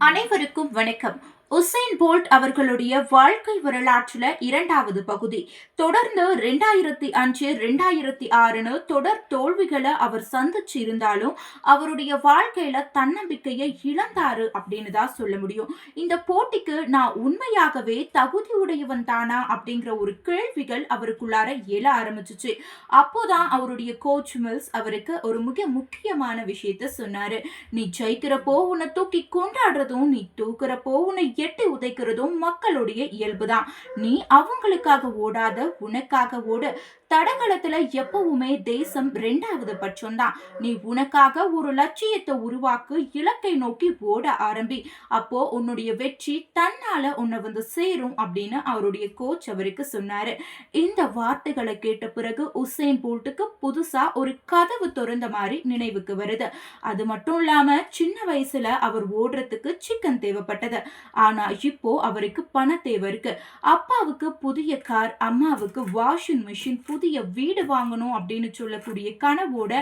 அனைவருக்கும் வணக்கம். உசேன் போல்ட் அவர்களுடைய வாழ்க்கை வரலாற்றுல 2வது பகுதி. தொடர்ந்து 2005, 2006ன்னு தொடர் தோல்விகளை அவர் சந்திச்சு இருந்தாலும், அவருடைய வாழ்க்கையில தன்னம்பிக்கையை இழந்தாரு அப்படின்னு தான் சொல்ல முடியும். இந்த போட்டிக்கு நான் உண்மையாகவே தகுதியுடையவன் தானா அப்படிங்கிற ஒரு கேள்விகள் அவருக்குள்ளார எழ ஆரம்பிச்சுச்சு. அப்போதான் அவருடைய கோச் மில்ஸ் அவருக்கு ஒரு மிக முக்கியமான விஷயத்த சொன்னாரு. நீ ஜெயிக்கிறப்போ உன்னை தூக்கி கொண்டாடுறதும், நீ தூக்குறப்போ உன்னை எட்டி உதைக்கிறதும் மக்களுடைய இயல்புதான். நீ அவங்களுக்காக ஓடாத, உனக்காக ஓடு. தடகளத்துல எப்பவுமே தேசம் 2வது பட்சம்தான். நீ உனக்காக ஒரு லட்சியத்தை உருவாக்கு, இலக்கை நோக்கி ஓட ஆரம்பி. அப்போ உன்னுடைய வெற்றி தன்னால உன்னை வந்து சேரும் அப்படின்னு அவருடைய கோச் அவருக்கு சொன்னாரு. இந்த வார்த்தைகளை கேட்ட பிறகு உசேன் போல்ட்டுக்கு புதுசா ஒரு கதவு திறந்த மாதிரி நினைவுக்கு வருது. அது மட்டும் இல்லாம சின்ன வயசுல அவர் ஓடுறதுக்கு சிக்கன் தேவைப்பட்டது. ஆனா இப்போ அவருக்கு பண தேவை இருக்கு. அப்பாவுக்கு புதிய கார், அம்மாவுக்கு வாஷிங் மிஷின், புதிய வீடு வாங்கணும் அப்படின்னு சொல்லக்கூடிய கனவோட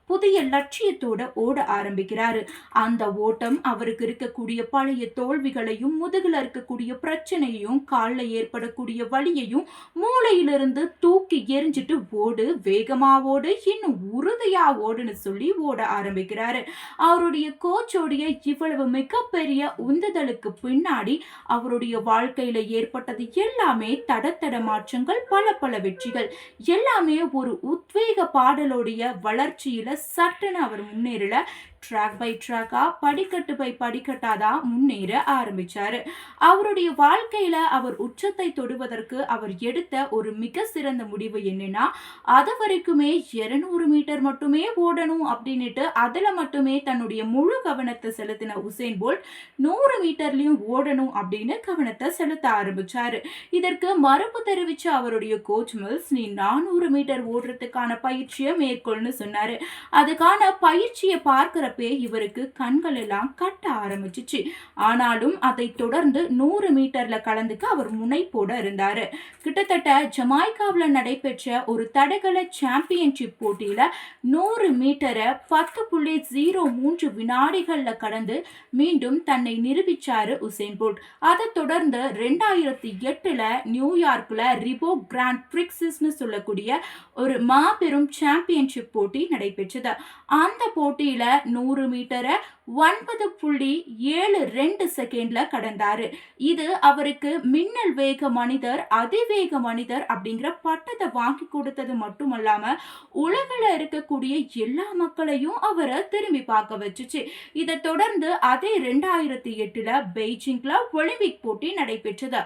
புதிய லட்சியத்தோட ஓட ஆரம்பிக்கிறாரு. அந்த ஓட்டம் அவருக்கு இருக்கக்கூடிய பழைய தோல்விகளையும், முதுகுல இருக்கக்கூடிய பிரச்சனையையும், கால்ல ஏற்படக்கூடிய வலியையும் மூளையிலிருந்து தூக்கி எரிஞ்சிட்டு ஓடு, வேகமா ஓடு, இன்னும் உறுதியா ஓடுன்னு சொல்லி ஓட ஆரம்பிக்கிறாரு. அவருடைய கோச்சோடைய இவ்வளவு மிகப்பெரிய உந்துதலுக்கு பின்னாடி அவருடைய வாழ்க்கையில ஏற்பட்டது எல்லாமே தடத்தட மாற்றங்கள், பல பல வெற்றிகள் எல்லாமே ஒரு உத்வேக பாடலுடைய வளர்ச்சியில சட்டுன்னு அவர் முன்னேறல. ட்ராக் பை ட்ராக்கா, படிக்கட்டு பை படிக்கட்டா தான் முன்னேற ஆரம்பிச்சாரு. அவருடைய வாழ்க்கையில அவர் உச்சத்தை தொடுவதற்கு அவர் எடுத்த ஒரு மிக சிறந்த முடிவு என்னன்னா, அது வரைக்குமே 200 மீட்டர் மட்டுமே ஓடணும் அப்படின்னுட்டு அதுல மட்டுமே தன்னுடைய முழு கவனத்தை செலுத்தின உசேன் போல்ட் 100 மீட்டர்லயும் ஓடணும் அப்படின்னு கவனத்தை செலுத்த ஆரம்பிச்சாரு. இதற்கு மறுப்பு தெரிவிச்ச அவருடைய கோச் மில்ஸ், நீ 400 மீட்டர் ஓடுறதுக்கான பயிற்சியை மேற்கொள்னு சொன்னாரு. அதுக்கான பயிற்சியை பார்க்கிறப்ப இவருக்கு கண்கள் எல்லாம் கட்ட ஆரம்பிச்சிச்சு. ஆனாலும் அதை தொடர்ந்து 100 மீட்டர்ல கலந்துக்க அவர் முனைப்போட இருந்தாரு. கிட்டத்தட்ட ஜமாய்காவில் நடைபெற்ற ஒரு தடகள சாம்பியன்ஷிப் போட்டியில 100 மீட்டரை 10.03 வினாடிகள்ல கடந்து மீண்டும் தன்னை நிரூபிச்சாரு உசேன் போல்ட். அதை தொடர்ந்து 2008ல நியூயார்க்ல ரிபோக் கிராண்ட் பிரிக்ஸ்னு சொல்லக்கூடிய ஒரு மாபெரும் சாம்பியன்ஷிப் போட்டி நடைபெற்றது. அந்த போட்டியில 100 மீட்டரை 9.72 செகண்ட்ல கடந்தாரு. இது அவருக்கு மின்னல் வேக மனிதர், அதிவேக மனிதர் அப்படிங்கிற பட்டத்தை வாங்கி கொடுத்தது மட்டுமல்லாம உலகில் இருக்கக்கூடிய எல்லா மக்களையும் அவரை திரும்பி பார்க்க வச்சுச்சு. இதை தொடர்ந்து அதே 2008ல பெய்ஜிங்ல ஒலிம்பிக் போட்டி நடைபெற்றது.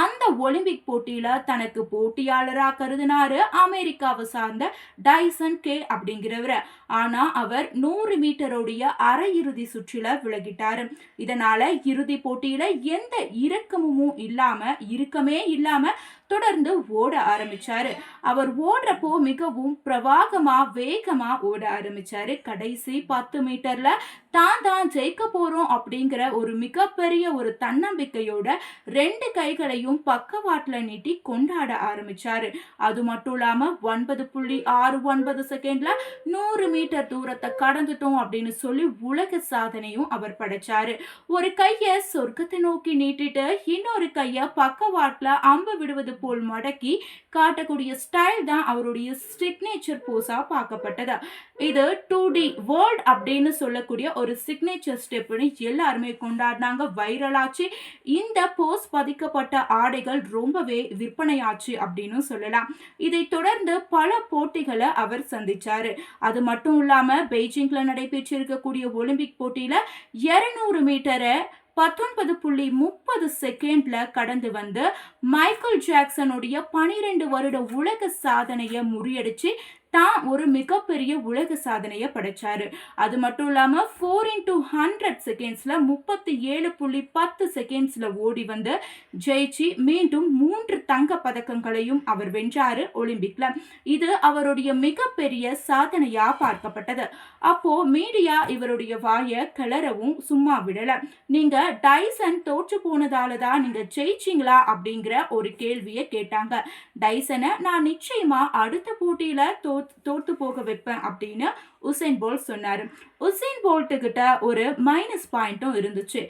அந்த ஒலிம்பிக் போட்டியில தனக்கு போட்டியாளரா கருதினாரு அமெரிக்காவை சார்ந்த டைசன் கே அப்படிங்கிறவரை. ஆனா அவர் 100 மீட்டருடைய அரையிறுதி சுற்றில விலகிட்டாரு. இதனால இறுதி போட்டியில எந்த இறுக்கமே இல்லாம தொடர்ந்து ஓட ஆரம்பிச்சாரு. அவர் ஓடுறப்போ மிகவும் பிரவாகமா, வேகமா ஓட ஆரம்பிச்சாரு. கடைசி 10 மீட்டர்ல தான் ஜெயிக்க போறோம் அப்படிங்கிற ஒரு மிகப்பெரிய ஒரு தன்னம்பிக்கையோட 2 கைகளையும் பக்கவாட்டுல நீட்டி கொண்டாட ஆரம்பிச்சாரு. அது மட்டும் இல்லாம 9.69 செகண்ட்ல 100 மீட்டர் தூரத்தை கடந்துட்டோம் அப்படின்னு சொல்லி உலக சாதனையும் அவர் படைச்சாரு. ஒரு கைய சொர்க்கத்தை நோக்கி நீட்டிட்டு இன்னொரு கைய பக்கவாட்டுல அம்பு விடுவது போல் மடக்கி காட்டக்கூடிய ஸ்டைல் தான் அவருடைய சிக்னேச்சர் போஸா பார்க்கப்பட்டது. இது 2D வேர்ல்ட் அப்படின்னு சொல்லக்கூடிய ஒரு சிக்னேச்சர் ஸ்டெப்னு எல்லாருமே கொண்டாடினாங்க, வைரலாச்சு. இந்த போஸ் பதிக்கப்பட்ட ஆடைகள் ரொம்பவே விற்பனையாச்சு அப்படின்னு சொல்லலாம். இதை தொடர்ந்து பல போட்டிகளை அவர் சந்திச்சாரு. அது மட்டும் இல்லாம பெய்ஜிங்ல நடைபெற்றிருக்கக்கூடிய ஒலிம்பிக் போட்டியில 200 மீட்டரை 19.30 செகண்ட்ல கடந்து வந்து மைக்கேல் ஜாக்சனுடைய 12 வருட உலக சாதனையை முறியடிச்சு தான் ஒரு மிகப்பெரிய உலக சாதனையை படைச்சாரு. அது மட்டும் இல்லாம 4x100 செகண்ட்ஸ்ல 37.10 செகண்ட்ஸ்ல ஓடி வந்து ஜெயிச்சு மீண்டும் 3 தங்க பதக்கங்களையும் அவர் வென்றாரு ஒலிம்பிக்ல. இது அவருடைய மிகப்பெரிய சாதனையா பார்க்கப்பட்டது. அப்போ மீடியா இவருடைய வாயை கிளறவும் சும்மா விடல. நீங்க டைசன் தோற்று போனதால தான் நீங்க ஜெயிச்சீங்களா அப்படிங்கிற ஒரு கேள்வியை கேட்டாங்க. டைசனை நான் நிச்சயமா அடுத்த போட்டியில தோத்து போக வைப்பேன் அப்படின்னு உசேன் போல்ட் சொன்னாரு. உசேன் போல்ட் கிட்ட ஒரு மைனஸ் பாயிண்ட்டும் இருந்துச்சு.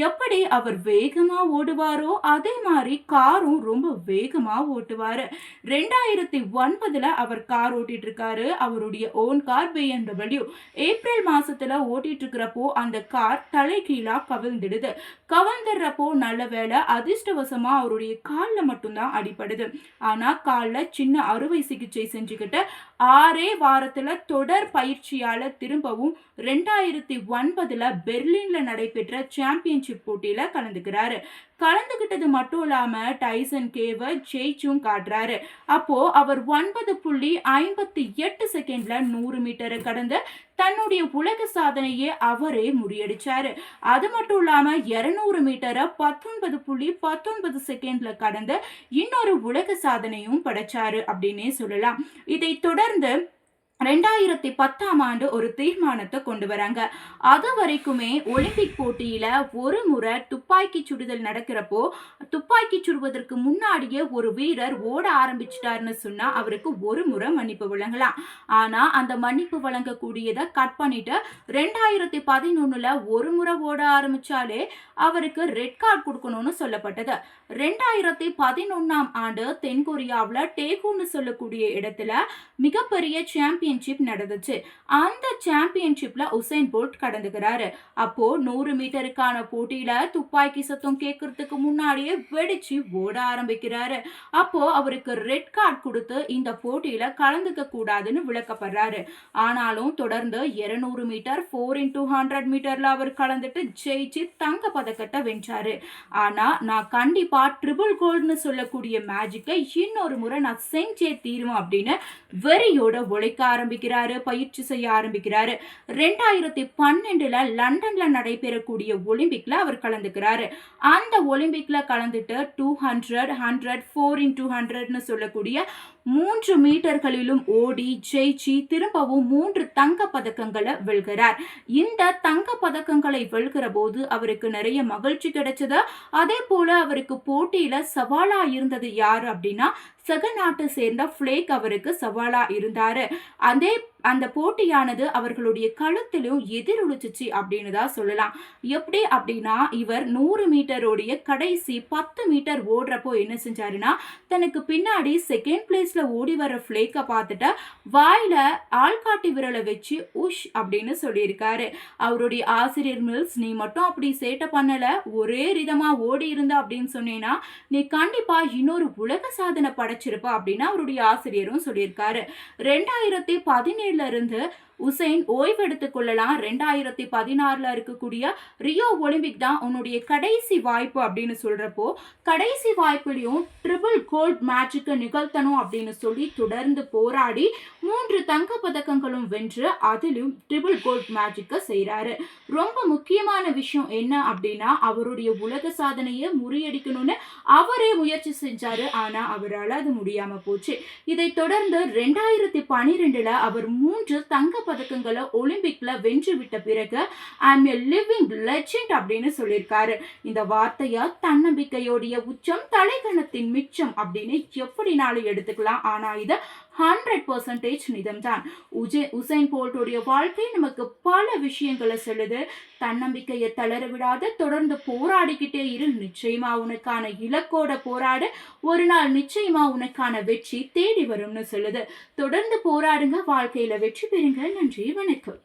எப்படி அவர் வேகமா ஓடுவாரோ அதே மாதிரி காரும் ரொம்ப வேகமா ஓட்டுவாரு. 2009ல அவர் கார் ஓட்டிட்டு இருக்காரு. அவருடைய ஓன் கார் BMW. ஏப்ரல் மாசத்துல ஓட்டிட்டு இருக்கிறப்போ அந்த கார் தலைகீழா கவிழ்ந்துடுது. கவிழ்ந்துடுறப்போ நல்ல வேளை அதிர்ஷ்டவசமா அவருடைய கால்ல மட்டும்தான் அடிபடுது. ஆனா கால்ல சின்ன அறுவை சிகிச்சை செஞ்சுக்கிட்டு 6 வாரத்துல தொடர் பயிற்சியால திரும்பவும் 2009ல பெர்லின்ல நடைபெற்ற சாம்பியன்ஷிப் போட்டியில கலந்துக்கிறாரு. கலந்துகிட்டது மட்டும் இல்லாம டைசன் கேவ ஜெயிச்சும் காட்டுறாரு. அப்போ அவர் 9.58 செகண்ட்ல 100 மீட்டரை கடந்து தன்னுடைய உலக சாதனையே அவரே முறியடிச்சாரு. அது மட்டும் இல்லாம 200 மீட்டரை 19.19 செகண்ட்ல கடந்து இன்னொரு உலக சாதனையும் படைச்சாரு அப்படின்னே சொல்லலாம். இதை தொடர்ந்து 2010ஆம் ஆண்டு ஒரு தீர்மானத்தை கொண்டு வராங்க. அது வரைக்குமே ஒலிம்பிக் போட்டியில ஒரு முறை துப்பாக்கி சுடுதல் நடக்கிறப்போ துப்பாக்கி சுடுவதற்கு முன்னாடியே ஒரு வீரர் ஓட ஆரம்பிச்சிட்டாருன்னு சொன்னா அவருக்கு ஒரு முறை மன்னிப்பு வழங்கலாம். ஆனா அந்த மன்னிப்பு வழங்கக்கூடியதை கட் பண்ணிட்டு 2011ல ஒரு முறை ஓட ஆரம்பிச்சாலே அவருக்கு ரெட் கார்டு கொடுக்கணும்னு சொல்லப்பட்டது. 2011ஆம் ஆண்டு தென்கொரியாவில் டேகுன்னு சொல்லக்கூடிய இடத்துல மிகப்பெரிய சாம்பியன்ஷிப் நடந்துச்சு. அந்த சாம்பியன்ஷிப்ல உசேன் போல்ட் கடந்துக்கிறாரு. அப்போ 100 மீட்டருக்கான போட்டியில துப்பாக்கி சத்தம் கேட்கறதுக்கு முன்னாடியே வெடிச்சு ஓட ஆரம்பிக்கிறாரு. அப்போ அவருக்கு ரெட் கார்டு கொடுத்து இந்த போட்டியில கலந்துக்க கூடாதுன்னு விளக்கப்படுறாரு. ஆனாலும் தொடர்ந்து 200 மீட்டர் 4x100 மீட்டர்ல அவர் கலந்துட்டு ஜெயிச்சு தங்க பதக்கத்தை வென்றாரு. ஆனா நான் கண்டிப்பா ட்ரிபிள் கோல்டுன்னு சொல்லக்கூடிய மேஜிக்கை இன்னொரு முறை நான் செஞ்சே தீருவேன் அப்படின்னு வெறியோட உழைக்க ஆரம்பிக்கிறாரு, பயிற்சி செய்ய ஆரம்பிக்கிறாரு. 2012ல லண்டன்ல நடைபெறக்கூடிய ஒலிம்பிக்ல அவர் கலந்துக்கிறாரு. அந்த ஒலிம்பிக்ல கலந்துட்டு 200, 100, 4x100ன்னு சொல்லக்கூடிய 3 மீட்டர்களிலும் ஓடி ஜெயிச்சு திரும்பவும் 3 தங்க பதக்கங்களை வெல்கிறார். இந்த தங்க பதக்கங்களை வெல்கிற போது அவருக்கு நிறைய மகிழ்ச்சி கிடைச்சது. அதே போல அவருக்கு போட்டியில சவாலா இருந்தது யாரு அப்படின்னா சக நாட்டை சேர்ந்த ஃபிளேக் அவருக்கு சவாலா இருந்தாரு. அந்த போட்டியானது அவர்களுடைய கழுத்திலும் எதிரொலிச்சிச்சு அப்படின்னு தான் சொல்லலாம். எப்படி அப்படின்னா இவர் 100 மீட்டரோடைய கடைசி 10 மீட்டர் ஓடுறப்போ என்ன செஞ்சாருன்னா தனக்கு பின்னாடி செகண்ட் பிளேஸ்ல ஓடி வர ஃபிளேக்கை பார்த்துட்டு வாயில ஆள்காட்டி விரலை வச்சு உஷ் அப்படின்னு சொல்லியிருக்காரு. அவருடைய ஆசிரியர் மில்ஸ், நீ மட்டும் அப்படி சேட்டை பண்ணல, ஒரே ரிதமா ஓடி இருந்த அப்படின்னு சொன்னேன்னா நீ கண்டிப்பா இன்னொரு உலக சாதனை படைச்சிருப்ப அப்படின்னு அவருடைய ஆசிரியரும் சொல்லியிருக்காரு. 2017 இருந்து உசேன் ஓய்வு எடுத்துக் கொள்ளலாம். 2016ல இருக்கக்கூடிய ரியோ ஒலிம்பிக் தான் உன்னுடைய கடைசி வாய்ப்பு அப்படின்னு சொல்றப்போ கடைசி வாய்ப்புலையும் ட்ரிபிள் கோல்ட் மேட்சுக்கு நிகழ்த்தணும் அப்படின்னு சொல்லி தொடர்ந்து போராடி 3 தங்க பதக்கங்களும் வென்று அதிலும் ட்ரிபிள் கோல்ட் மேட்சுக்கு செய்யறாரு. ரொம்ப முக்கியமான விஷயம் என்ன அப்படின்னா அவருடைய உலக சாதனையை முறியடிக்கணும்னு அவரே முயற்சி செஞ்சாரு. ஆனா அவரால் அது முடியாம போச்சு. இதை தொடர்ந்து 2012ல அவர் 3 தங்க பதக்கங்களை ஒலிம்பிக்ல வென்று விட்ட பிறகு ஐம் எ லிவிங் லெஜெண்ட் அப்படின்னு சொல்லியிருக்காரு. இந்த வார்த்தைய தன்னம்பிக்கையோடைய உச்சம், தலைகணத்தின் மிச்சம் அப்படின்னு எப்படினாலும் எடுத்துக்கலாம். ஆனா இது 100% நிஜம்தான். உசேன் போல்ட்டுடைய வாழ்க்கை நமக்கு பல விஷயங்களை சொல்லுது. தன்னம்பிக்கையை தளர விடாத தொடர்ந்து போராடிக்கிட்டே இரு. நிச்சயமா உனக்கான இலக்கோட போராடு. ஒரு நாள் நிச்சயமா உனக்கான வெற்றி தேடி வரும்னு சொல்லுது. தொடர்ந்து போராடுங்க, வாழ்க்கையில வெற்றி பெறுங்க. நன்றி, வணக்கம்.